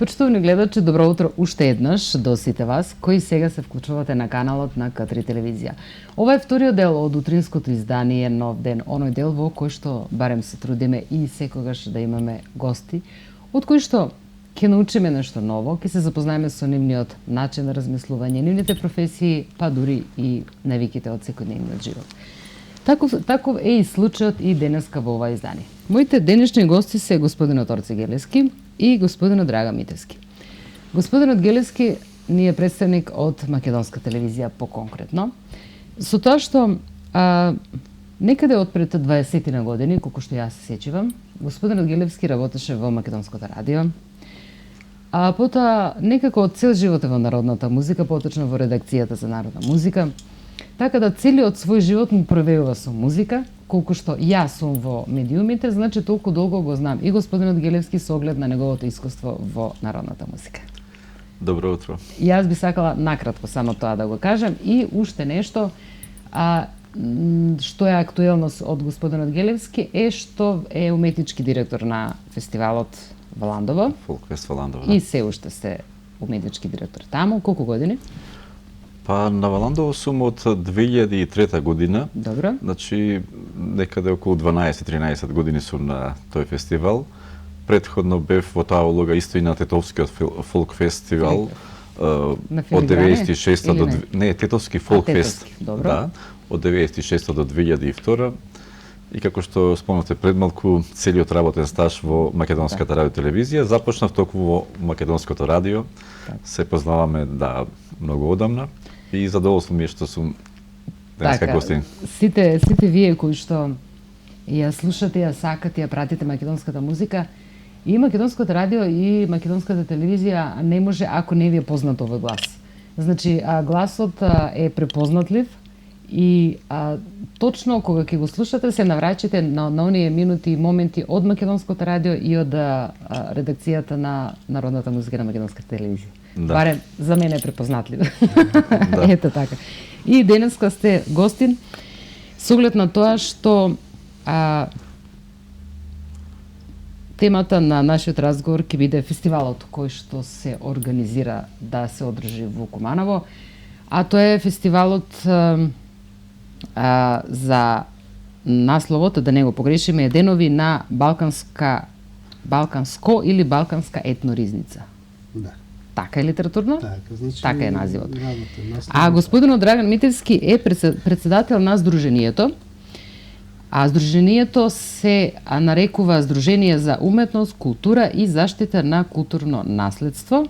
Почитувани гледачи, добро утро уште еднаш до сите вас кои сега се вклучувате на каналот на К3 телевизија. Ова е вториот дел од утринското издание Нов ден, оној дел во кој што барем се трудиме и секогаш да имаме гости, од кои што ќе научиме нешто ново, ќе се запознаеме со нивниот начин на размислување, нивните професии, па дури и навиките од секојдневниот живот. Таков е и случајот и денеска во ова издание. Моите денешни гости се господинот Орце Гелевски и господинот Драган Митевски. Господинот Гелевски ни е представник од Македонска телевизија по-конкретно, со тоа што некаде од пред 20 на години, колку што јас се сеќавам, господинот Гелевски работеше во Македонското радио, а потоа некако од цел живот во народната музика, поточно во редакцијата за народна музика, така да целиот свој живот му провеува со музика, колку што јас сум во медиумите, значи толку долго го знам и господинот Гелевски со оглед на неговото искуство во народната музика. Добро утро. Јас би сакала накратко само тоа да го кажам и уште нешто, што е актуелно од господинот Гелевски е што е уметнички директор на фестивалот во Ландово. Фолкфест во Ландово, да. И се уште сте уметнички директор таму. Колку години? Па на Валандово сум од 2003 година. Добро. Значи некаде околу 12-13 години сум на тој фестивал. Предходно бев во таа улога исто и на Тетовскиот фолк фестивал од 96 до не, Тетовски фолк фест. Добро. Да, од 96 до 2002. И како што спомнавте пред малку, целиот работен стаж во Македонската радиотелевизија започнав токму во Македонското радио. Се познаваме многу одамна и задоволство ми е што сум денеска гостин. Сите вие кои што ја слушате, ја сакате, ја пратите македонската музика, и Македонското радио и Македонската телевизија не може ако не ви е познат овој глас. Значи, гласот е препознатлив и точно кога ќе го слушате се навраќате на оние минути и моменти од Македонското радио и од редакцијата на народната музика на Македонската телевизија. Да. Барем за мене е препознатлив. Да. Ето така. И денеска сте гостин со оглед на тоа што темата на нашиот разговор ќе биде фестивалот кој што се организира да се одржи во Куманово, а тоа е фестивалот за насловот, да не го погрешиме, е денови на балканско или балканска етноризница. Да. Така е литературно? Така е називот. А господинот Драган Митевски е председател на Сдруженијето. А Сдруженијето се нарекува Сдружение за уметност, култура и заштита на културно наследство,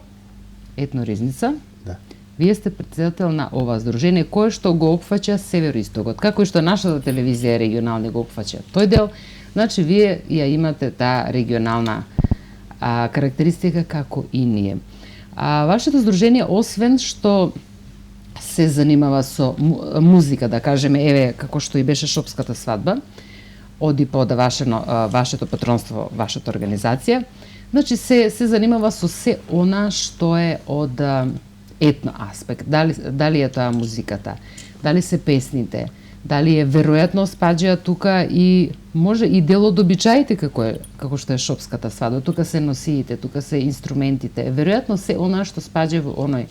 етноризница. Да. Вие сте председател на ова здружение кое што го опфаќа североистокот. Како и што нашата телевизија регионална го опфаќа тој дел, значи вие ја имате таа регионална карактеристика како и ние. Вашето здружение, освен што се занимава со музика, да кажеме, еве, како што и беше Шопската свадба, оди под вашето патронство, вашата организација, значи се занимава со се она што е од етно аспект. Дали е тоа музиката, дали се песните, дали е веројатно спаѓа тука и може и дел од обичаите како што е Шопската свадба. Тука се носиите, тука се инструментите. Веројатно се она што спаѓа во оној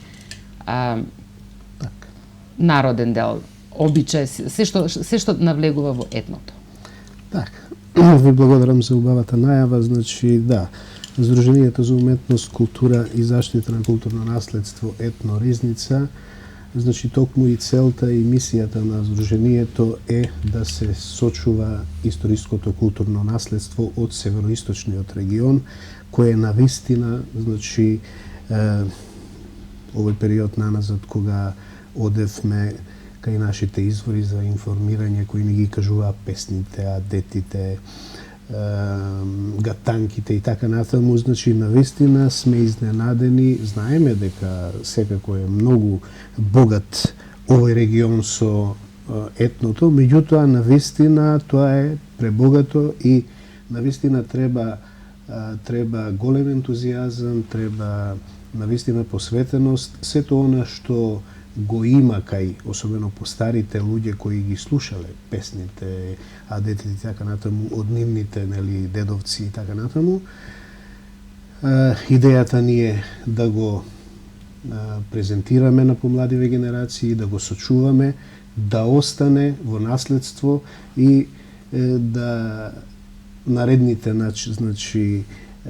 народен дел, обичај, се што навлегува во етното. Така. Ви благодарам за убавата најава. Значи, да, Сдруженијето за уметност, култура и заштита на културно наследство етноризница, значи токму и целта и мисијата на Сдруженијето е да се сочува историското културно наследство од североисточниот регион, кој е навистина, значи овој период наназад кога одевме кај нашите извори за информирање кои ни ги кажуваа песните, адетите, гатанките и така натаму, значи навистина сме изненадени, знаеме дека секако е многу богат овој регион со етното, меѓутоа навистина тоа е пребогато и навистина треба голем ентузијазам, треба навистина посветеност, сето она што го има кај, особено по старите луѓе кои ги слушале песните, адетите и така натаму, од нивните, нели, дедовци и така натаму, Идејата ни е да го презентираме на помладиве генерации, да го сочуваме, да остане во наследство и да наредните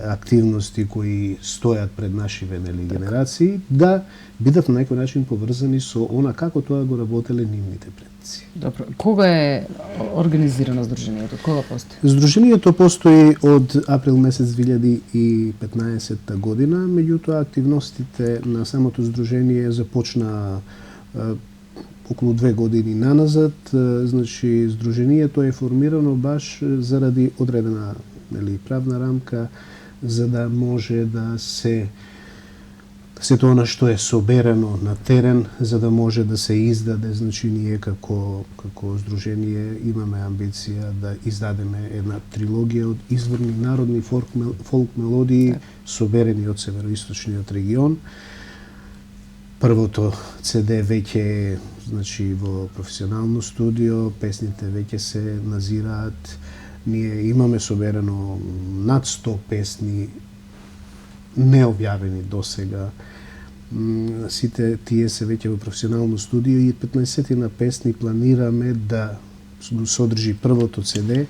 активности кои стојат пред нашиве генерации да бидат на некој начин поврзани со она како тоа го работеле нивните предци. Добро. Кога е организирано Сдруженијето? Кога постои? Сдруженијето постои од април месец 2015 година, меѓутоа активностите на самото Сдружение започна околу 2 години наназад. Сдруженијето е формирано баш заради одредена правна рамка, за да може да се сето она што е соберено на терен, за да може да се издаде. Ние како Сдружение имаме амбиција да издадеме една трилогија од изворни народни фолк мелодии соберени од североисточниот регион. Првото CD веќе е во професионално студио, песните веќе се назираат. Ние имаме соберено над 100 песни необјавени досега. Сите тие се веќе во професионално студио и 15 на песни планираме да содржи првото CD.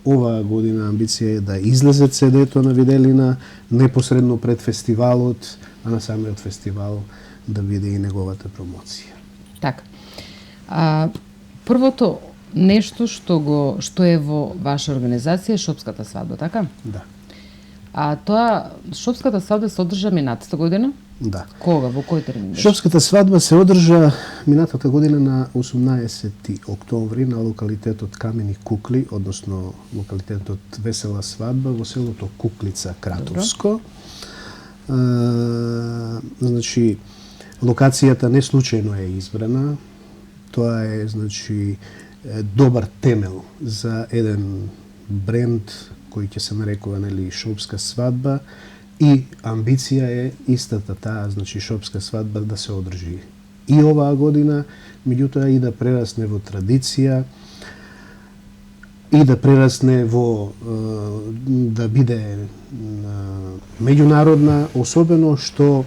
Оваа година амбиција е да излезе CD-то на виделина непосредно пред фестивалот, а на самиот фестивал да биде и неговата промоција. Така. Првото нешто што е во ваша организација е Шопската свадба, така? Да. А тоа Шопската свадба се одржа минатата година? Да. Кога, во кој термин? Шопската свадба се одржа минатата година на 18 октомври на локалитетот Камени Кукли, односно локалитетот Весела свадба во селото Куклица, Кратовско. Локацијата не случајно е избрана. Тоа е добар темел за еден бренд кој ќе се нарекува Шопска свадба и амбиција е истата таа, Шопска свадба да се одржи и оваа година, меѓутоа и да прерасне во традиција и да прерасне во да биде меѓународна, особено што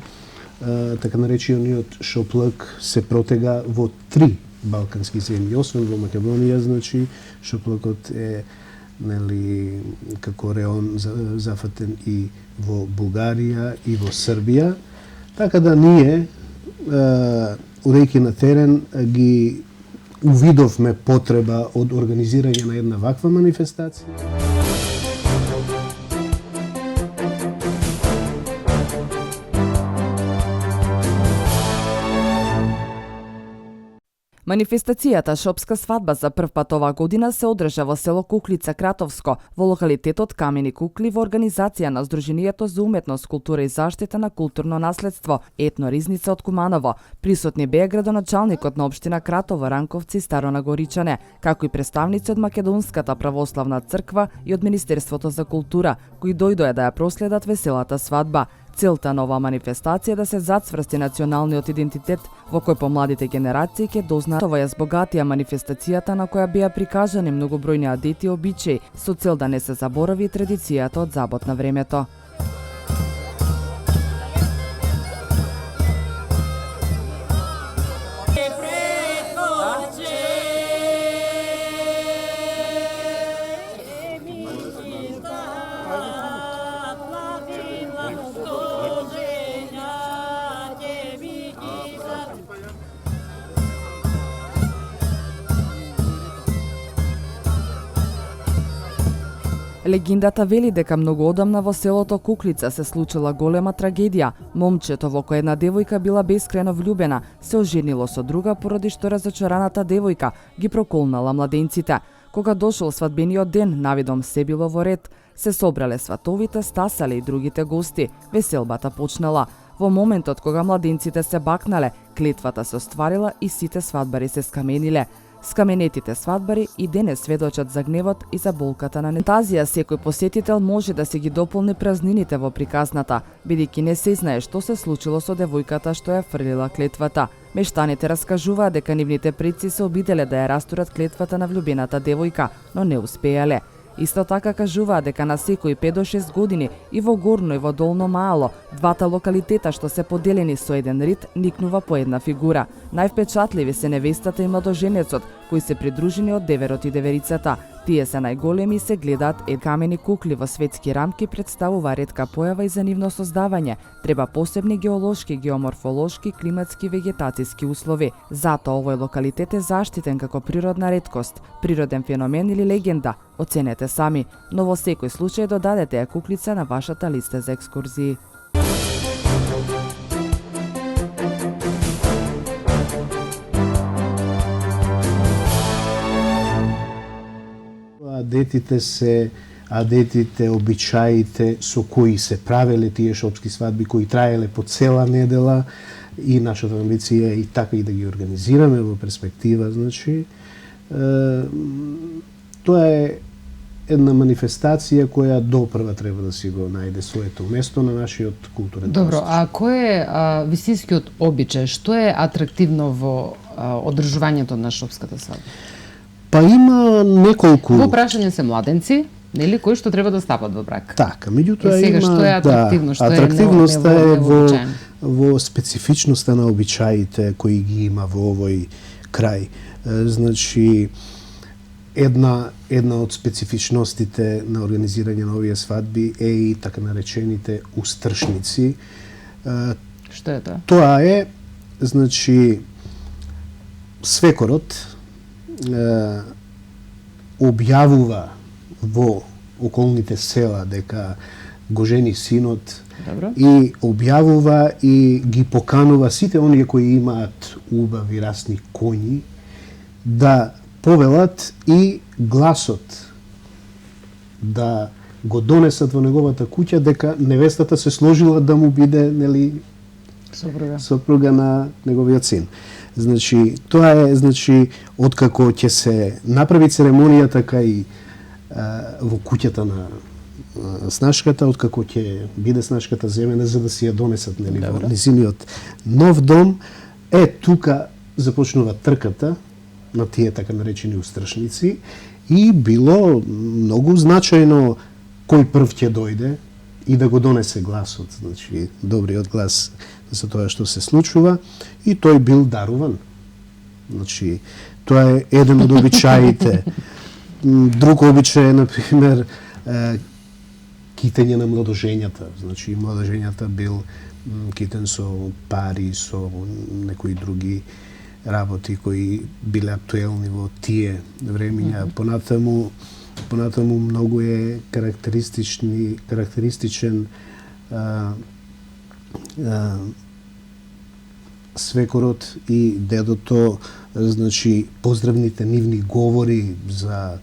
така наречениот шоплак се протега во 3 балкански земји, освен во Македонија, шоплакот е како реон зафатен и во Бугарија и во Србија, така да ние, одејќи на терен, ги увидовме потреба од организирање на една ваква манифестација. Манифестацијата Шопска свадба за прв пат оваа година се одржа во село Куклица, Кратовско, во локалитетот Камени Кукли, во организација на Сдруженијето за уметност, култура и заштита на културно наследство Етно Ризница од Куманово. Присутни беа градоначалникот на општина Кратово, Ранковци и Старо Нагоричане, како и представници од Македонската православна црква и од Министерството за култура, кои дојдоа да ја проследат веселата свадба. Целта на оваа манифестација е да се зацврсти националниот идентитет во кој помладите генерации ќе дознаат. Ова ја збогатија манифестацијата на која беа прикажани многобројни адети и обичаи со цел да не се заборави традицијата од забот на времето. Легендата вели дека многу одамна во селото Куклица се случила голема трагедија. Момчето во кој една девојка била бескрајно влюбена се оженило со друга, поради што разочараната девојка ги проколнала младенците. Кога дошол свадбениот ден, навидом се било во ред. Се собрале сватовите, стасале и другите гости. Веселбата почнала. Во моментот кога младенците се бакнале, клетвата се остварила и сите свадбари се скамениле. Скаменетите свадбари и денес сведочат за гневот и за болката на нетазија. Секој посетител може да се ги дополни празнините во приказната, бидејќи не се знае што се случило со девојката што ја фрлила клетвата. Мештаните раскажуваат дека нивните предци се обиделе да ја растурат клетвата на влюбената девојка, но не успеале. Исто така кажуваа дека на секои 5 до 6 години и во Горно и во Долно Мало, двата локалитета што се поделени со еден рид, никнува по една фигура. Највпечатливи се невестата и младоженецот, кои се придружени од деверот и деверицата. Тие се најголеми и се гледаат камени кукли во светски рамки, представува ретка појава и за нивно создавање. Треба посебни геолошки, геоморфолошки, климатски, вегетацијски услови. Затоа овој локалитет е заштитен како природна реткост, природен феномен или легенда. Оценете сами, но во секој случај додадете ја куклица на вашата листа за екскурзии. Адетите, обичаите со кои се правеле тие шопски свадби, кои траеле по цела недела, и нашата амбиција е и така и да ги организираме во перспектива, значи тоа е една манифестација која допрва треба да си го најде своето место на нашиот културен простор. Добро, а кој е висинскиот обичај? Што е атрактивно во одржувањето на шопската свадба? Па има неколку. Во прашање се младенци, нели, кои што треба да стапат во брак. Така, меѓутоа сега, има, што е атрактивно, што атрактивноста е во специфичноста на обичаите кои ги има во овој крај. Значи, една од специфичностите на организирање на овие свадби е и така наречените устршници. Што е тоа? Тоа е, значи, свекорот објавува во околните села дека го жени синот. Добро. И објавува и ги поканува сите оние кои имаат убави расни коњи да повелат и гласот да го донесат во неговата куќа дека невестата се сложила да му биде, нели, сопруга на неговиот син. Значи, тоа е, значи, откако ќе се направи церемонијата кај во куќата на снашката, откако ќе биде снашката земена за да си ја донесат, нели, во низиниот нов дом, тука започнува трката на тие така наречени устршници и било многу значајно кој прв ќе дојде и да го донесе гласот, значи добриот глас за тоа што се случува, и тој бил даруван. Значи, тоа е еден од обичаите. Друг обичај е, например, китење на младожењата. Значи, младожењата бил китен со пари, со некои други работи кои биле актуелни во тие времиња. Понатаму многу е карактеристичен свекорот и дедото, значи поздравните нивни говори за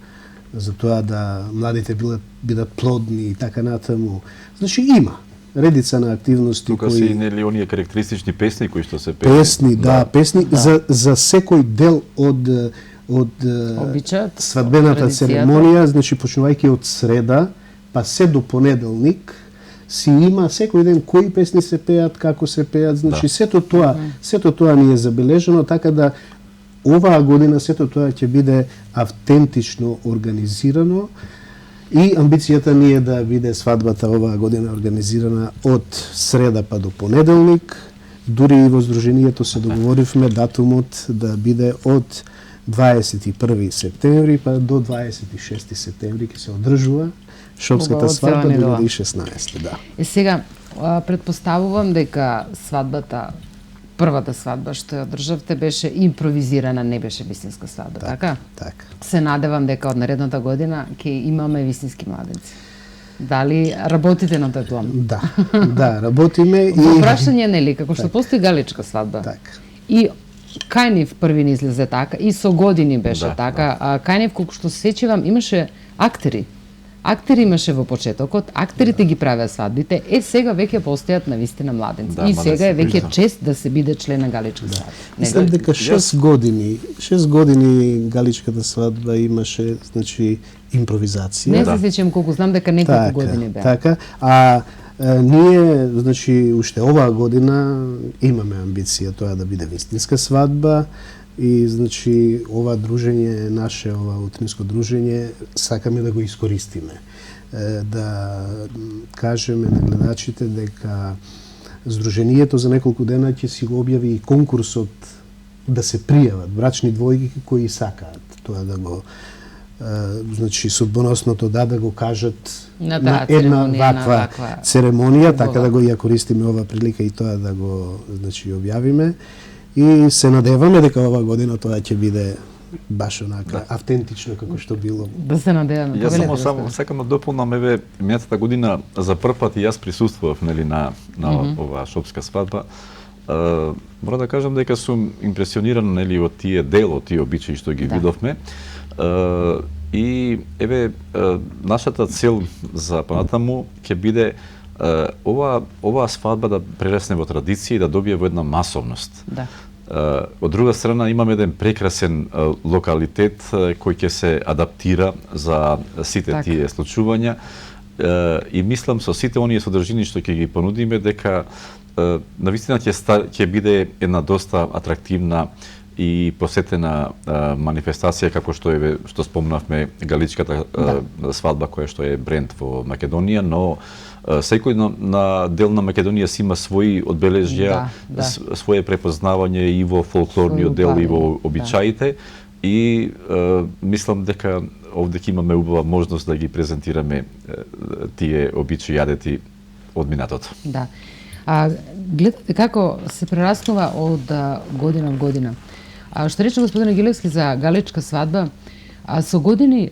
тоа да младите бидат плодни и така натаму. Значи има редица на активности тука кои се нели оние карактеристични песни кои што се пеат. Песни, песни за секој дел од свадбената церемонија, значи почнувајќи од среда па се до понеделник, си има секој ден кои песни се пеат, како се пеат, значи сето тоа ни е забележано, така да оваа година сето тоа ќе биде автентично организирано и амбицијата ни е да биде свадбата оваа година организирана од среда па до понеделник. Дури и во Сдруженијето се договоривме датумот да биде од 21 септември па до 26 септември ќе се одржува шопската свадба 2016, да. Сега претпоставувам дека првата свадба што ја одржавте беше импровизирана, не беше вистинска свадба, така? Така. Се надевам дека од наредната година ќе имаме вистински младенци. Дали работите на тој план? Да, работиме и во прашање, нели, како што постои галичка свадба. Така. И кај нив први ни излезе така, и со години беше така. А кај нив, колку што се сеќавам, имаше актери. Актери имаше во почетокот, актерите ги правеа свадбите, сега веќе постојат на вистина младенци. И сега е веќе чест да се биде член на галичка свадба. Мислам дека 6 години галичката свадба имаше, значи, импровизација. Не се сеќавам колку, знам дека неколку години беа. Така, ние, значи, уште оваа година имаме амбиција тоа да биде вистинска свадба и значи ова дружење наше, ова утринско дружење, сакаме да го искористиме. Да кажеме на гледачите дека Сдруженијето за неколку дена ќе си го објави и конкурсот да се пријават брачни двојки кои сакаат тоа да го значи судбоносното да го кажат на една ваква церемонија, така да го ја користиме ова прилика и тоа да го значи објавиме и се надеваме дека ова година тоа ќе биде баш онака автентично како што било. Да се надеваме. Јас само сакам да дополнам, минатата година за прв пат и јас присуствував на оваа шопска свадба. Мора да кажам дека сум импресиониран од тие дел, од тие обичаи што ги видовме. И нашата цел за понатаму ќе биде оваа свадба да прерасне во традиција и да добие во една масовност. Да. Од друга страна имаме еден прекрасен локалитет кој ќе се адаптира за сите тие случувања и мислам со сите оние содржини што ќе ги понудиме дека навистина ќе биде една доста атрактивна и посетена манифестација како што спомнавме галичката свадба која што е бренд во Македонија, но секој на дел на Македонија си има своји одбележја, свое препознавање и во фолклорниот дел и во обичаите и мислам дека овде ќе имаме убава можност да ги презентираме тие обичаи и адети од минатото. Да. Гледате како се прераснува од година во година. Што рече господин Гилевски за галичка свадба, со години,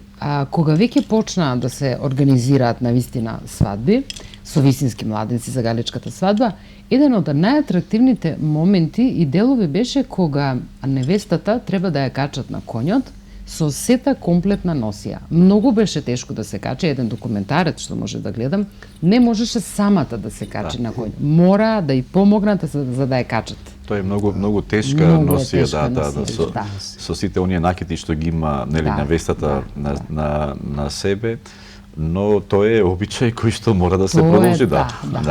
кога веќе почнаа да се организираат навистина свадби, со вистински младенци за галичката свадба, еден од најатрактивните моменти и делови беше кога невестата треба да ја качат на конјот со сета комплетна носија. Многу беше тешко да се качи, еден документарец што може да гледам, не можеше самата да се качи на конј. Мора да ја помогнат за да ја качат. Тоа е многу тешка носија, со сите оние накити што ги има невестата на себе, но тоа е обичај кој што мора да се продолжи,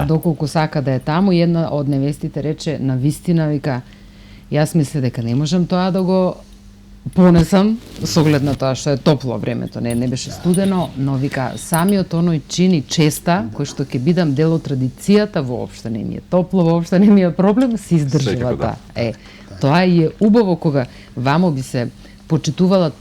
доколку сака да е таму. Една од невестите рече навистина, вика, јас мисле дека не можам тоа да го понесам со оглед на тоа што е топло времето, не беше студено, но вика самиот оној чин и честа кој што ќе бидам дел од традицијата, воопште не ми е топло, воопште не ми е проблем, се издржува таа. Тоа е убаво кога вамо би се почитувала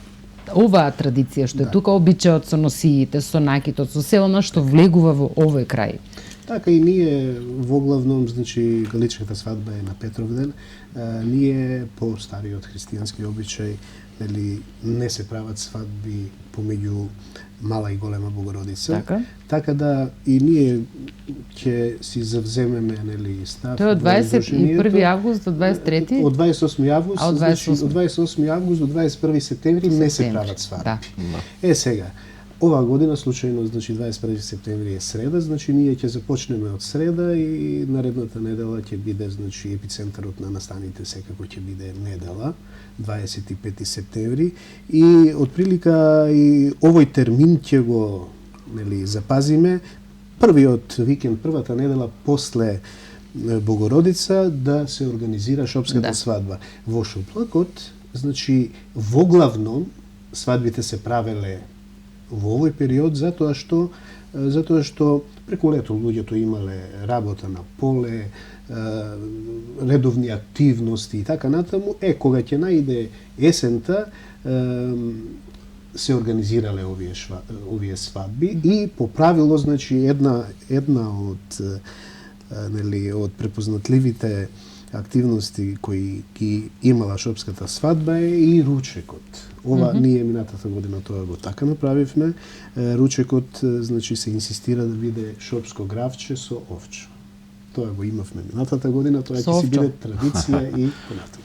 оваа традиција што е тука, обичајот со носиите, со накитот, со се она што влегува во овој крај. Така и ние во главном, значи, галичката свадба е на Петровден. Ние по стариот христијански обичај, нели, не се прават свадби помеѓу Мала и Голема Богородица. Така да и ние ќе си завземеме, нели, став. Тоа од 21 август до 23? Од 28 август, значи од 28 август до 21 септември не се прават свадби. Сега, оваа година случајно, значи 21 септември е среда, значи ние ќе започнеме од среда и наредната недела ќе биде, значи, епицентарот на настаните секако ќе биде недела, 25 септември, и отприлика и овој термин ќе го, нели, запазиме првиот викенд, првата недела после Богородица да се организира шопската свадба. Во Шуплакот, значи, во главном свадбите се правеле во овој период затоа што преку лето луѓето имале работа на поле, редовни активности и така натаму. Кога ќе наиде есента, се организирале овие свадби и по правило, значи, една од нели, од препознатливите активности кои ги имала шопската свадба е и ручекот. Ова ние минатата година тоа го така направивме. Ручекот, значи, се инсистира да биде шопско гравче со овче. Тоа го имавме минатата година, тоа ќе си биде традиција и понатаму.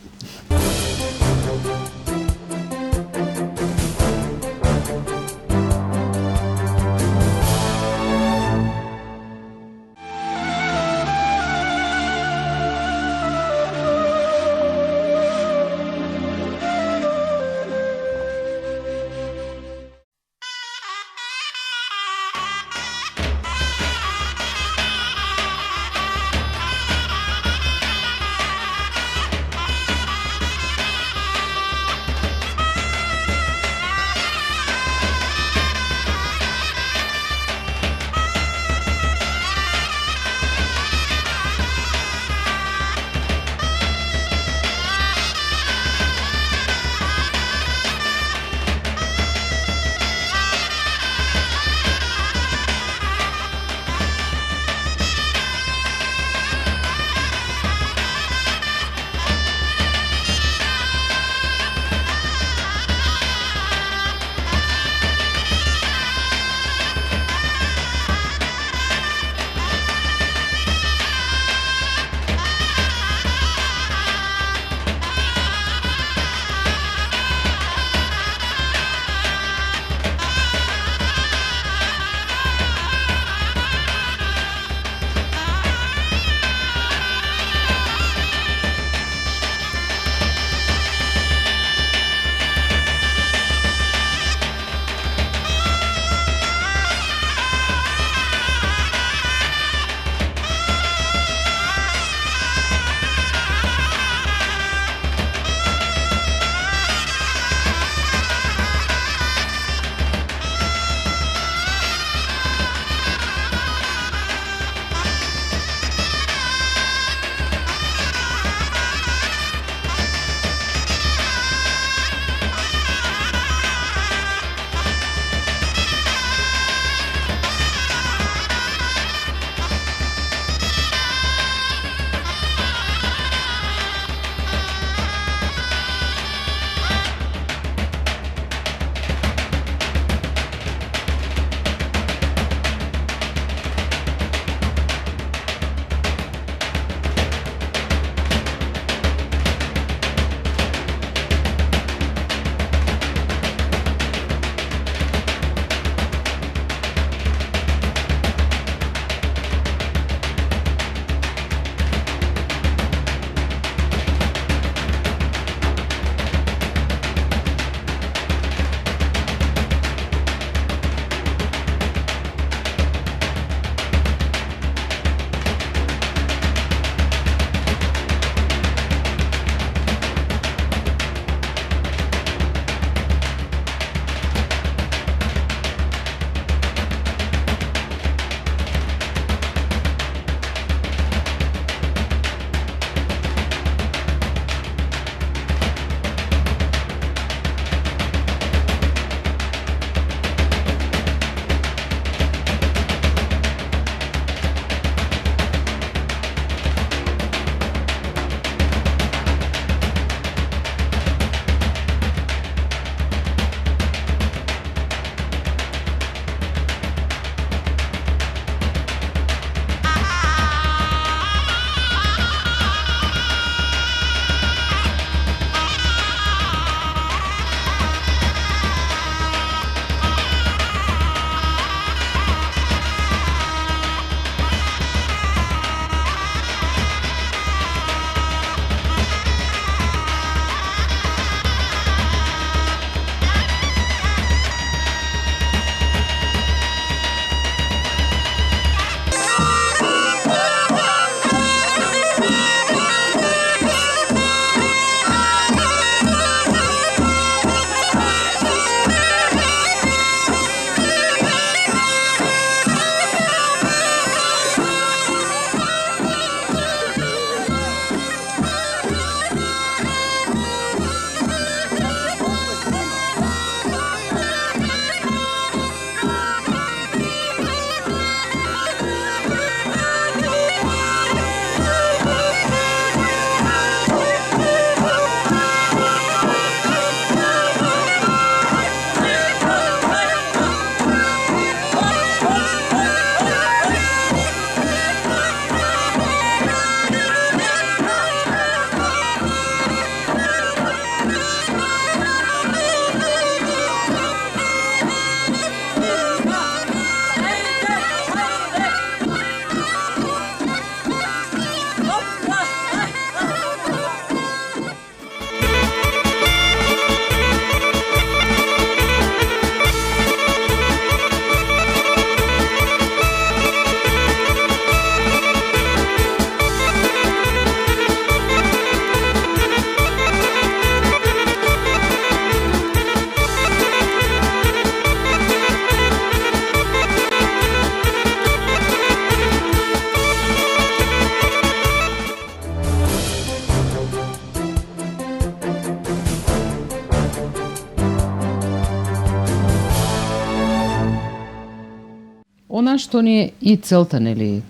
она што ни е и целта, нели,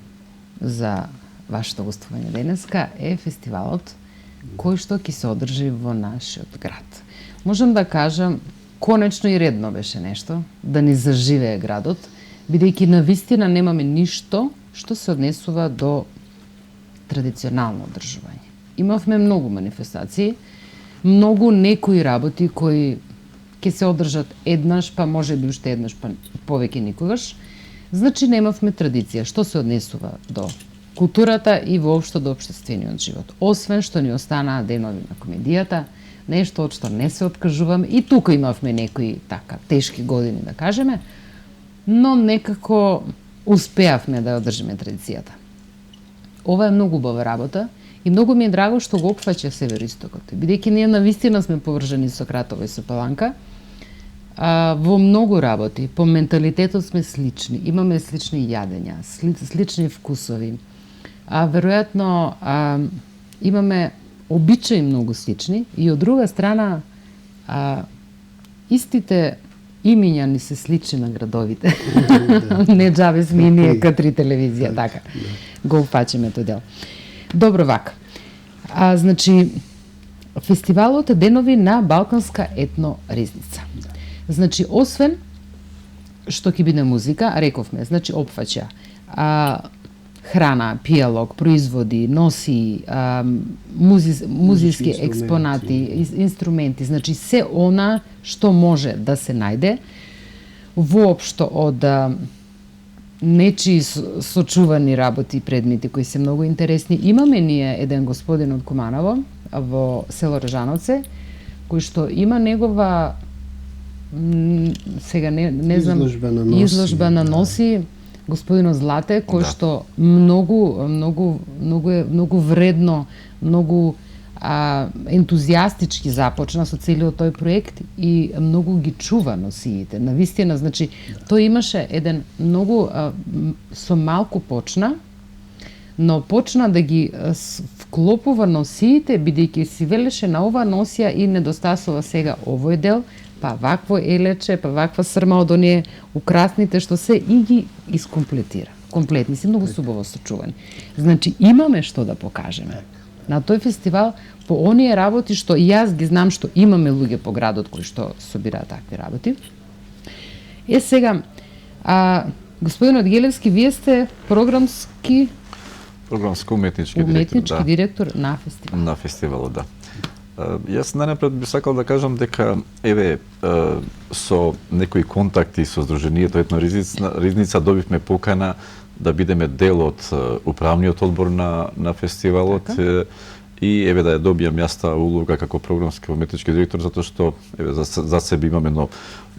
за вашето гостување денеска е фестивалот кој што ќе се одржи во нашиот град. Можам да кажам, конечно и редно беше нешто да ни заживее градот, бидејќи навистина немаме ништо што се однесува до традиционално одржување. Имавме многу манифестации, многу некои работи кои ќе се одржат еднаш, па може би уште еднаш, па повеќе никогаш. Значи немавме традиција што се однесува до културата и воопшто до општествениот живот. Освен што ни останаа денови на комедијата, нешто од што не се откажуваме, и тука имавме некои така тешки години, да кажеме, но некако успеавме да одржиме традицијата. Ова е многу убава работа и многу ми е драго што го опфаќа североистокот. Бидејќи ние навистина сме поврзани со Кратово и со Паланка, во многу работи, по менталитетот сме слични, имаме слични јадења, слични вкусови, веројатно имаме обичаи многу слични и од друга страна истите имиња ни се слични на градовите. Не џабе сме и ние К3 телевизија, така. Го упачиме тој дел. Добро, вака. Значи, фестивалот е денови на Балканска етно ризница. Значи, освен што ќе биде музика, рековме, значи опфаќа храна, пијалок, производи, носи, музиски експонати, инструменти, значи се она што може да се најде воопшто од нечии сочувани работи и предмети кои се многу интересни. Имаме ние еден господин од Куманово во село Режановце, кој што има негова сега не знам изложба на носи господинот Злате, кој што многу вредно, многу ентузијастички започна со целиот тој проект и многу ги чува носиите. Навистина, значи, тој имаше еден многу со малку почна, но почна да ги вклопува носиите, бидејќи си велеше на ова носија и недостасува сега овој дел, па вакво елече, па ваква срма од оние украсните што се и ги искомплетира. Комплетни си, многу субаво сочувани. Значи, имаме што да покажеме. На тој фестивал, по оние работи што и јас ги знам што имаме луѓе по градот кои што собираат такви работи. Сега, господинот Гелевски, вие сте програмско-уметнички директор на фестивалот. На фестивалот, да. Јас најнапред би сакал да кажам дека со некои контакти со Сдруженијето Етно Ризница добивме покана да бидеме дел од управниот одбор на фестивалот и да ја добијам јаста улога како програмски уметнички директор, затоа што за себе имаме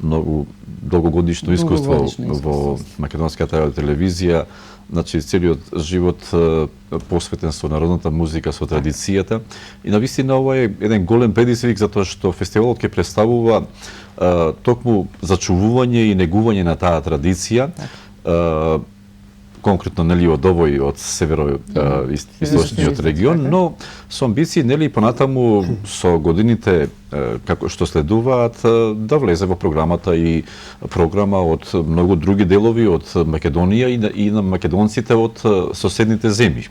многу долгогодишно искуство во македонската радиотелевизија. Значи, целиот живот посветен со народната музика, со традицијата. И навистина ова е еден голем предизвик, затоа што фестивалот ќе представува токму зачувување и негување на таа традиција. Конкретно, нели, од овој, од северо-источниот регион, но со амбиции, нели, понатаму со годините како што следуваат да влезе во програмата и програма од многу други делови од Македонија и на македонците од соседните земји.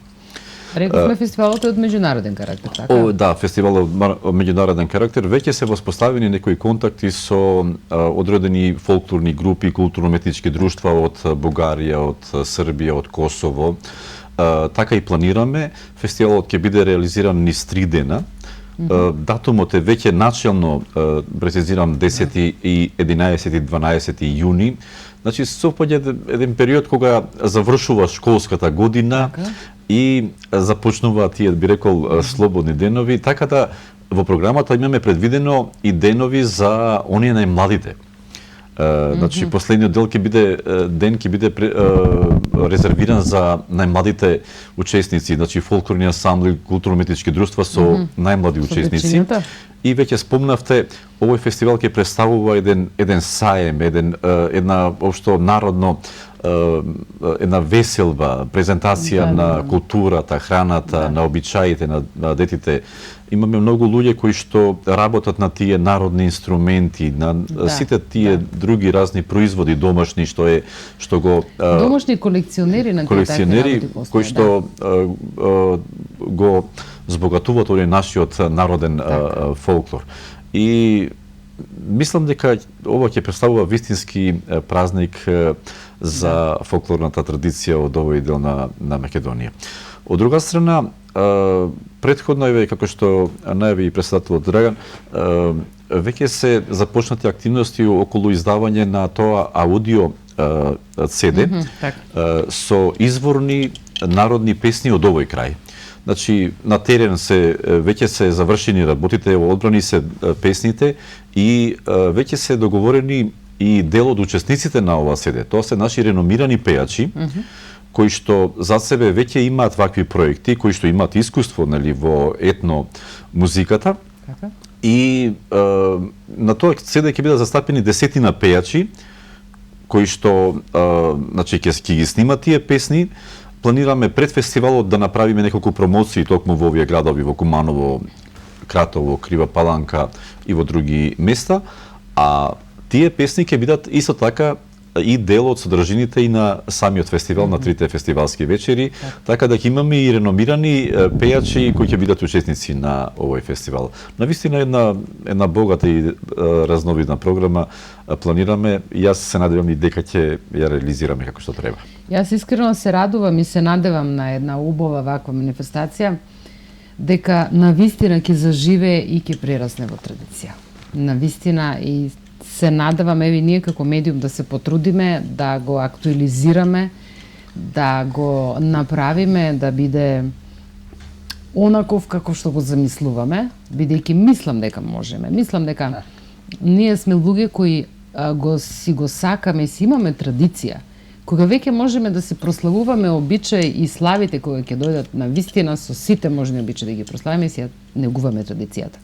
Рековме фестивалот е од меѓународен карактер, така? Да, фестивалот од меѓународен карактер. Веќе се воспоставени некои контакти со одредени фолклорни групи, културно-уметнички друштва од Бугарија, од Србија, од Косово. Така и планираме. Фестивалот ќе биде реализиран низ 3 дена. Датумот е веќе начелно прецизиран 10 и 11 и 12 јуни. Значи, совпаѓа еден период кога завршува школската година и започнуваат тие, би рекол, слободни денови, така да во програмата имаме предвидено и денови за оние најмладите. Значи, последниот ден ќе биде резервиран за најмладите учесници, значи фолклорни ансамбли, културно-уметнички друштва со најмлади учесници. И веќе спомнавте, овој фестивал ќе представува еден саем, една општо народно една веселба, презентација на културата, храната, на обичаите на детите имаме многу луѓе кои што работат на тие народни инструменти, на сите тие други разни производи домашни што го домашни колекционери на колекционери кои што го збогатуваат овој нашиот народен фолклор. И мислам дека ова ќе представува вистински празник за фолклорната традиција од овој дел на Македонија. Од друга страна, претходно еве како што најави и председателот Драган, веќе се започнати активности околу издавање на тоа аудио CD со изворни народни песни од овој крај. Значи, на терен веќе се завршени работите, одбрани се песните и веќе се договорени и дел од учесниците на ова CD. Тоа се наши реномирани пејачи, кои што за себе веќе имаат вакви проекти, кои што имаат искуство во етно музиката. И на тоа CD ќе бидат застапени десетина пејачи, кои што значи ќе ги снимат тие песни. Планираме пред фестивалот да направиме неколку промоции токму во овие градови, во Куманово, Кратово, Крива Паланка и во други места, а тие песни ќе бидат исто така и дел од содржините и на самиот фестивал, на трите фестивалски вечери, така да ќе имаме и реномирани пејачи кои ќе бидат учесници на овој фестивал. Навистина една богата и разновидна програма планираме и јас се надевам и дека ќе ја реализираме како што треба. Јас искрено се радувам и се надевам на една убава ваква манифестација, дека навистина ќе заживее и ќе прерасне во традиција. Навистина и се надевам еве ние како медиум да се потрудиме, да го актуализираме, да го направиме да биде онаков како што го замислуваме, бидејќи мислам дека можеме. Мислам дека ние сме луѓе кои си го сакаме и си имаме традиција. Кога веќе можеме да се прославуваме обичаи и славите кои ќе дојдат на вистина со сите можни обичаи да ги прославиме и си ја негуваме традицијата.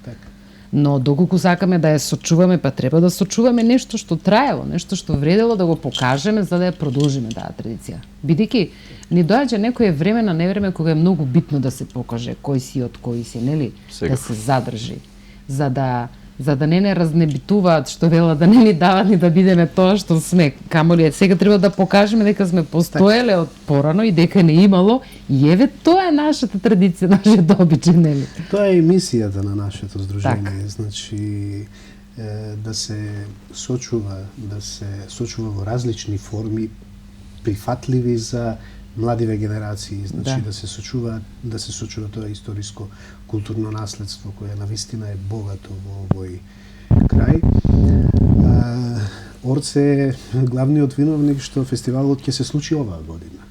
Но доколку сакаме да ја сочуваме, па треба да сочуваме нешто што траело, нешто што вредело да го покажеме за да ја продолжиме таа традиција. Бидејќи ни доаѓа некое време на невреме кога е многу битно да се покаже кој си од кој си, нели? Да се задржи, за да не разнебитуваат, што велат, да не ни дават ни да бидеме тоа што сме. Камоли сега треба да покажеме дека сме постоеле од порано и дека не имало, и еве тоа е нашата традиција, нашиот обичај, нели? Тоа е мисијата на нашето здружение, значи да се сочува во различни форми, прифатливи за младиве генерации, значи да се сочува тоа историско културно наследство кое навистина е богато во овој крај. Орце е главниот виновник што фестивалот ќе се случи оваа година.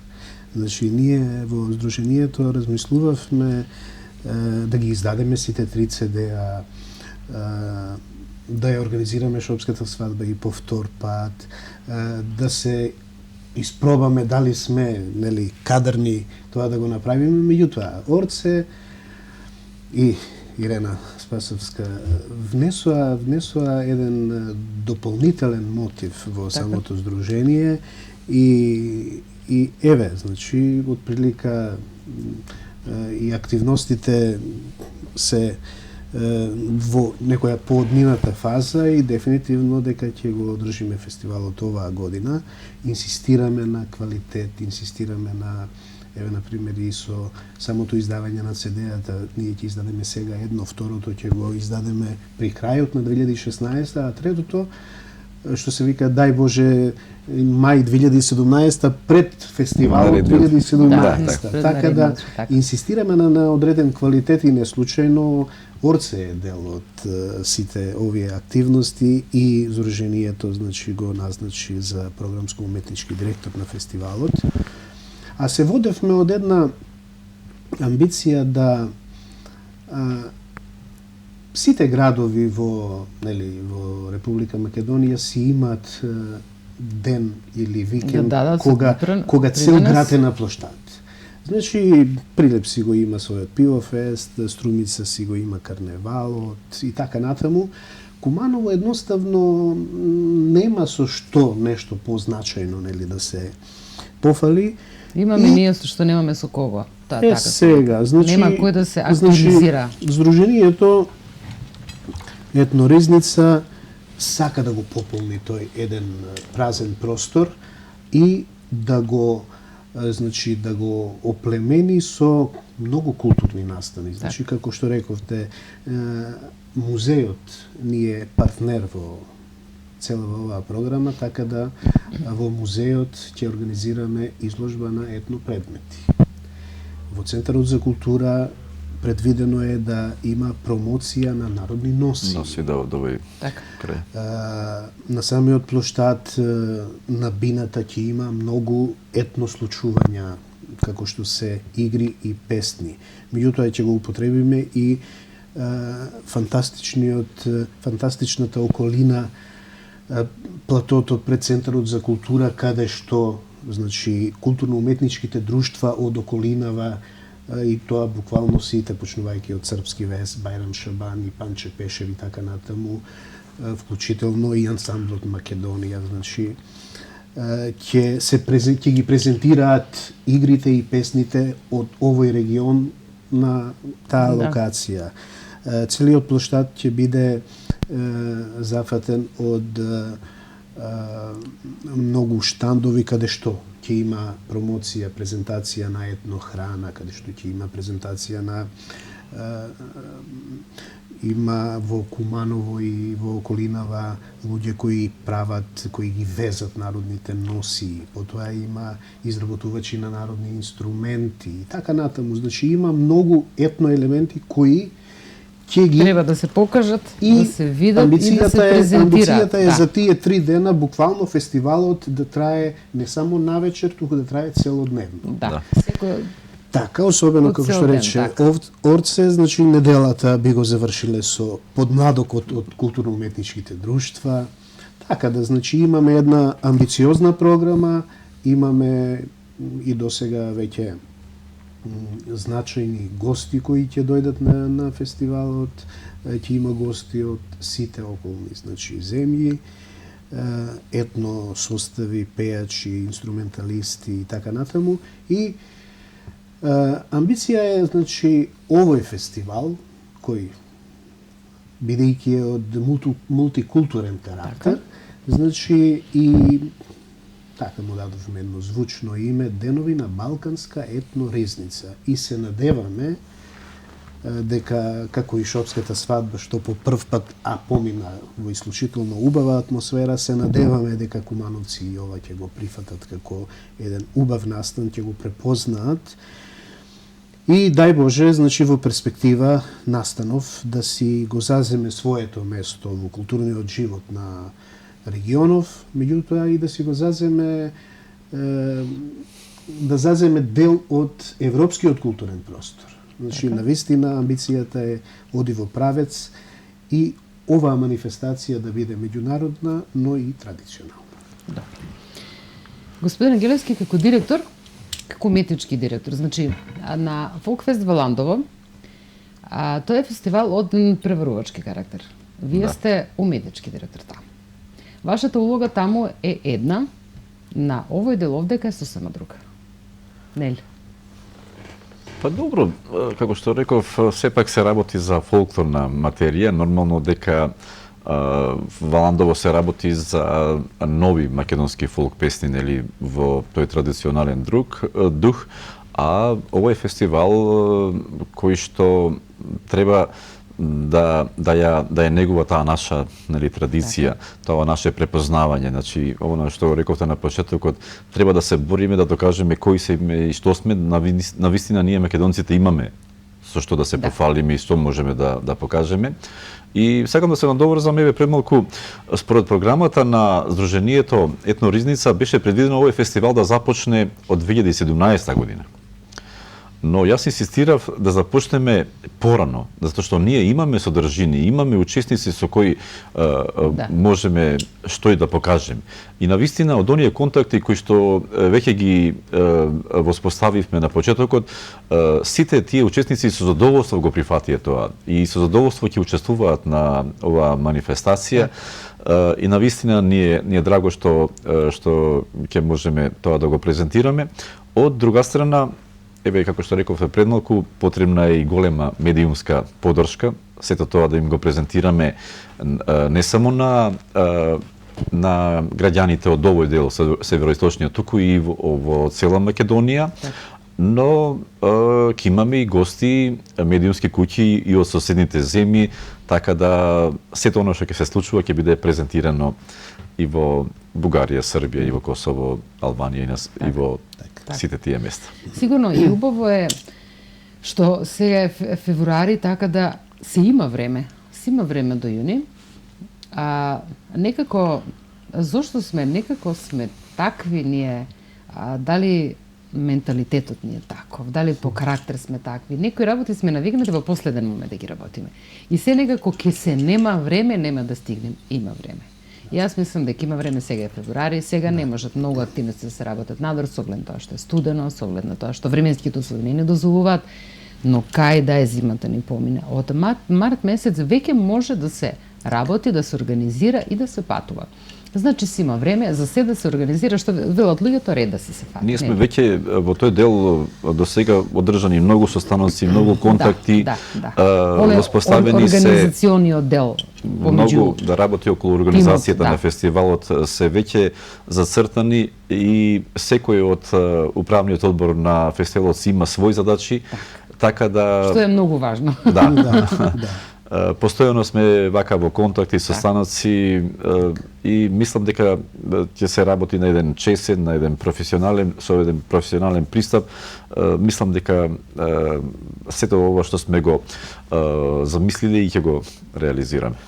Значи ние во здруженијето размислувавме да ги издадеме сите 3 CD-а, да ја организираме шопската свадба и по втор пат, да се испробаме дали сме, нели, кадрни тоа да го направиме, меѓутоа Орце и Ирена Спасовска внесоа еден дополнителен мотив во самото здружение и еве, значи, отприлика и активностите се во некоја пооднината фаза и дефинитивно дека ќе го одржиме фестивалот оваа година. Инсистираме на квалитет, инсистираме на, еве, например, и со самото издавање на CD-ата, ние ќе издадеме сега едно, второто ќе го издадеме при крајот на 2016, а третото, што се вика, дај Боже, мај 2017 пред фестивалот 2017. Така да инсистираме на одреден квалитет и не случајно Орце е дел од сите овие активности и здруженијето, значи, го назначи за програмско-уметнички директор на фестивалот. А се водевме од една амбиција да сите градови во Република Македонија си имаат ден или викенд кога цел град е на плоштад. Значи, Прилеп си го има својот пивофест, Струмица си го има карневалот и така натаму. Куманово едноставно нема со што нешто позначајно, нели, да се пофали. Имаме ние што немаме со кого. Таа така. Сега, значи нема кој да се актуализира. Сдруженијето Етноризница сака да го пополни тој еден празен простор и да го да го оплемени со многу културни настани. Значи како што рековте, музеот ни е партнер во целава оваа програма, така да во музеот ќе организираме изложба на етнопредмети. Во Центарот за култура предвидено е да има промоција на народни носи. Носи да овој крај. На самиот плоштад на бината ќе има многу етнослучувања, како што се игри и песни. Меѓутоа ќе го употребиме и фантастичната околина, платото пред Центарот за култура, каде што значи културно-уметничките друштва од околинава, и тоа буквално сите, почнувајќи од Српски вес, Бајрам Шабан и Панче Пешев и така натаму, вклучително и ансамблот Македонија, значи ќе ги презентираат игрите и песните од овој регион на таа локација. Целиот плоштад ќе биде зафатен од многу штандови каде што ќе има промоција, презентација на етнохрана, каде што ќе има презентација на има во Куманово и во околинава луѓе кои прават, кои ги везат народните носи, потоа има изработувачи на народни инструменти и така натаму. Значи има многу етно елементи кои ќе ги треба да се покажат, да се видат и да се презентираат. Амбицијата е за тие 3 дена буквално фестивалот да трае не само навечер, туку да трае целодневно. Да. Секој Така, особено како што рече Орце, значи неделата би го завршиле со подмладокот од културно-уметничките друштва. Така да, значи имаме една амбициозна програма, имаме и досега веќе значајни гости кои ќе дојдат на фестивалот, ќе има гости од сите околни, значи земји, етно состави, пејачи, инструменталисти и така натаму. И амбиција е, значи, овој фестивал, кој бидејќи е од мултикултурен карактер, значи и така му дадовме едно звучно име, Денови на Балканска етноризница. И се надеваме дека, како и Шопската свадба, што по прв пат, помина во исклучително убава атмосфера, се надеваме дека кумановци и ова ќе го прифатат како еден убав настан, ќе го препознаат. И дај Боже, значи во перспектива настанов да си го заземе своето место во културниот живот на регионов, меѓутоа и да си го заземе дел од европскиот културен простор. Значи, навистина, амбицијата е оди во правец и оваа манифестација да биде меѓународна, но и традиционална. Да. Господин Ангелевски, како директор, како уметнички директор, значи, на Фолкфест во Ландово, тој е фестивал од преварувачки карактер. Вие сте уметнички директор таму. Вашата улога таму е една, на овој дел овдека е сосема друга. Нели? Па добро, како што реков, сепак се работи за фолклорна материја, нормално дека во Ландово се работи за нови македонски фолк песни, нели, во тој традиционален дух, а овој фестивал кој што треба да ја негува таа наша, нели, традиција, тоа наше препознавање. Значи, оно што рековте на почетокот, треба да се бориме да докажеме кои сме и што сме, на вистина ние македонците имаме со што да се пофалиме и што можеме да покажеме. И сакам да се надоврзам, еве пред малку, според програмата на Сдруженијето Етноризница беше предвидено овој фестивал да започне од 2017 година. Но јас инсистирав да започнеме порано, затоа што ние имаме содржини, имаме учесници со кои можеме што и да покажем. И навистина од оние контакти кои што веќе ги воспоставивме на почетокот, сите тие учесници со задоволство го прифатија тоа и со задоволство ќе учествуваат на оваа манифестација. И навистина ни е драго што ќе можеме тоа да го презентираме. Од друга страна, еве, како што рековте пред малку, потребна е и голема медиумска поддршка, сето тоа да им го презентираме не само на граѓаните од овој дел североисточниот, туку и во цела Македонија, но ќе имаме и гости, медиумски куќи и од соседните земји, така да сето оно што ќе се случува ќе биде презентирано и во Бугарија, Србија, и во Косово, Албанија и во сите тие места. Сигурно и убаво е што сега е февруари, така да се има време. Се има време до јуни. Некако, зошто сме такви ние, дали менталитетот ни е таков, дали по карактер сме такви. Некои работи сме навикнати во последен момент да ги работиме. И се некако ке се нема време, нема да стигнем. Има време. И јас мислам дека има време, сега е февруари, сега не можат многу активности да се работат надвор, со оглед на тоа што е студено, со оглед на тоа што временските услови не дозволуваат, но кај да е зимата ни помине. Од март месец веќе може да се работи, да се организира и да се патува. Значи си има време за се да се организира, што велат луѓето, ред да се фати. Ние сме веќе во тој дел до сега одржани многу состаноци, многу контакти, воспоставени се организациониот дел. Многу да работи околу организацијата на фестивалот се веќе зацртани и секој од управниот одбор на фестивалот си има своји задачи, така да што е многу важно. Постојано сме вака во контакти со станоци и мислам дека ќе се работи на еден чесен, на еден професионален пристап. Мислам дека сето ова што сме го замислили и ќе го реализираме.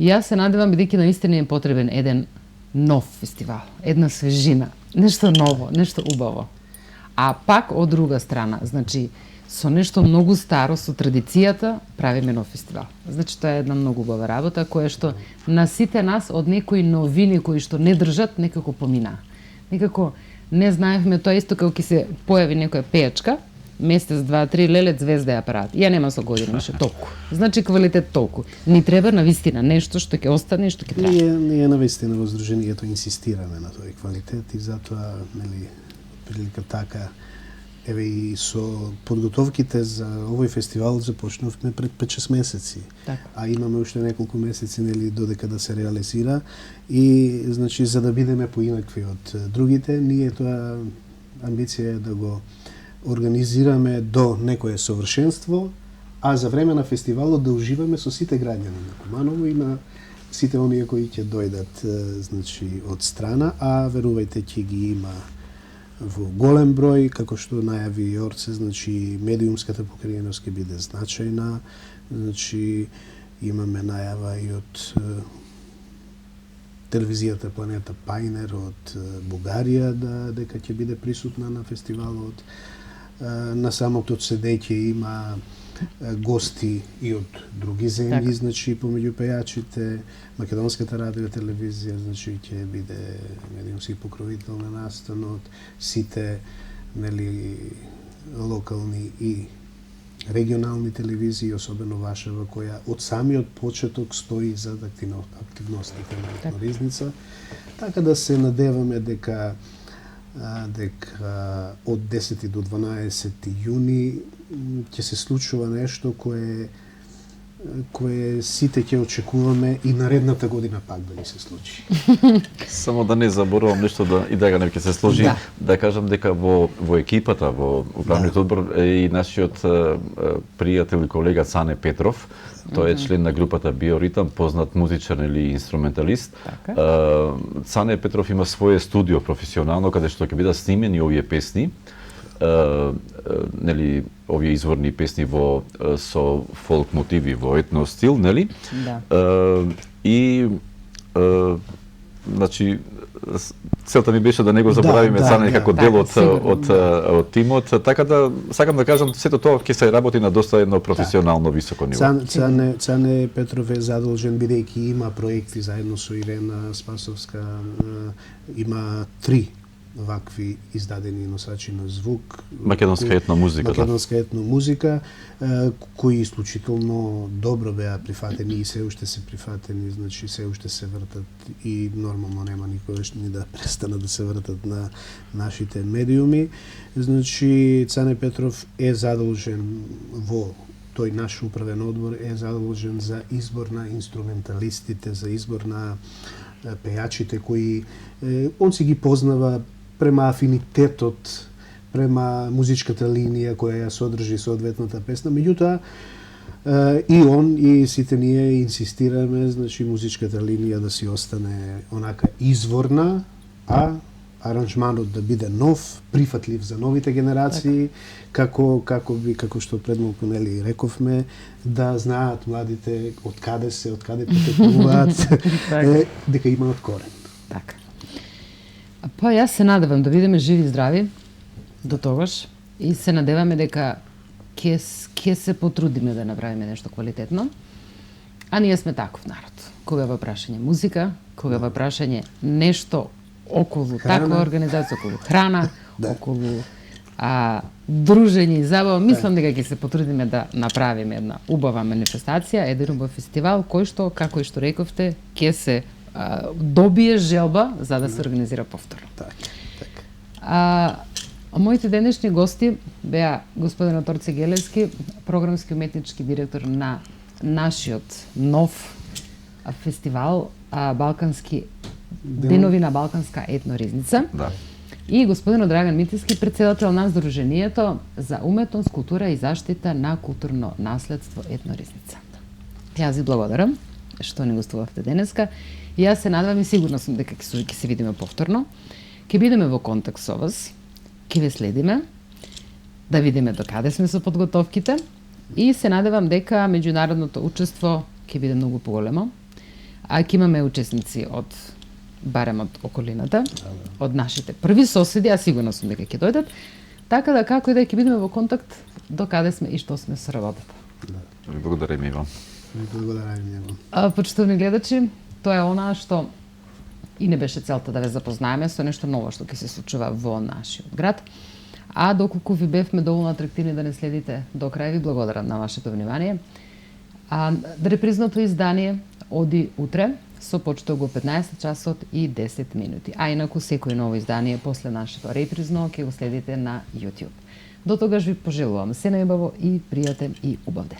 Јас се надевам бидејќи наистина е потребен еден нов фестивал, една свежина, нешто ново, нешто убаво. А пак од друга страна, значи со нешто многу старо, со традицијата, правиме нов фестивал. Значи, тоа е една многу убава работа, која што на сите нас од некои новини кои што не држат, некако помина. Некако не знаевме, тоа исто како ќе се појави некоја пејачка, месец, 2-3, леле, звезда е апарат. Ја нема со година, ше толку. Значи, квалитет толку. Ни треба навистина нешто што ќе остане и што ќе трае. Ние навистина во Сдруженијето инсистираме на тој квалитет и затоа, прилика така, еве и со подготовките за овој фестивал започнавме пред 5-6 месеци. А имаме уште неколку месеци додека да се реализира и значи за да бидеме поинакви од другите, ние тоа амбиција е да го организираме до некое совршенство, а за време на фестивалот да уживаме со сите граѓани на Куманово и на сите оние кои ќе дојдат значи од страна, а верувајте ќе ги има во голем број, како што најави Јорце, значи медиумската покриеност ќе биде значајна, значи имаме најава и од телевизијата Планета Пајнер од Бугарија дека ќе биде присутна на фестивалот. На самото седење има гости и од други земји, значи помеѓу пејачите, Македонската радио телевизија, значи ќе биде медиумски покровител на настанот, сите локални и регионални телевизии, особено Вашева, која од самиот почеток стои за активностите на Ризница. Така да се надеваме дека од 10 до 12 јуни ќе се случува нешто кое сите ќе очекуваме и наредната година пак да ни се случи. Само да не заборавам нешто и да не ќе се сложи, да кажам дека во екипата, во управниот одбор е и нашиот пријател и колега Цане Петров. Тој е член на групата Биоритам, познат музичар или инструменталист. Цане Петров има свое студио професионално каде што ќе бидат снимени овие песни. Овие изворни песни со фолк мотиви, во етно стил, нели? Да. И значи целта ми беше да не го заборавиме Цане како дел од тимот, така да сакам да кажам сето тоа ќе се работи на доста едно професионално високо ниво. Цане Петров е задолжен бидејќи има проекти заедно со Ирена Спасовска, има 3 вакви издадени носачи на звук. Македонска етно музика, Македонска етно музика, кои исклучително добро беа прифатени и се уште се прифатени, значи се уште се вртат и нормално нема никогаш ни да престанат да се вртат на нашите медиуми. Значи Цане Петров е задолжен во тој наш управен одбор е задолжен за избор на инструменталистите, за избор на пејачите кои он си ги познава према афинитетот, према музичката линија која ја содржи соодветната песна. Меѓутоа, и он и сите ние инсистираме, значи музичката линија да си остане онака изворна, а аранжманот да биде нов, прифатлив за новите генерации, како што предмалку нели рековме, да знаат младите од каде потекнуваат, дека имаат корен. Така. Па јас се надевам да бидеме живи и здрави до тогаш и се надеваме дека ќе се потрудиме да направиме нешто квалитетно. А ние сме таков народ. Кога во прашање музика, кога во прашање нешто околу таква организација, околу храна, околу дружење и забава, мислам дека ќе се потрудиме да направиме една убава манифестација, еден убав фестивал кој што, како и што рековте, ќе се добие желба за да се организира повторно. Моите денешни гости беа господин Торце Гелевски, програмски уметнички директор на нашиот нов фестивал Балкански денови на Балканска етноризница. Да. И господин Драган Митиски, председател на Сдруженијето за уметност, култура и заштита на културно наследство етноризница. Јас ви благодарам што ни гостувавте денеска. И јас се надевам и сигурна сум дека ќе се видиме повторно. Ќе бидеме во контакт со вас, ќе ве следиме, да видиме до каде сме со подготовките и се надевам дека меѓународното учество ќе биде многу поголемо, а ќе имаме учесници барем од околината, од нашите први соседи, а сигурна сум дека ќе дојдат, така да како и да ќе бидеме во контакт до каде сме и што сме со работата. Благодарам и вам. Почитувани гледачи, тоа е она што и не беше целта да ве запознаеме со нешто ново што ќе се случува во нашиот град. А доколку ви бевме доволно атрактивни да не следите до крај, ви благодарам на вашето внимание. Репризното издание оди утре со почеток во 15 часот и 10 минути. А инаку секој ново издание после нашето репризно ќе го следите на YouTube. До тогаш ви пожелувам се најубаво и пријатен и убав ден.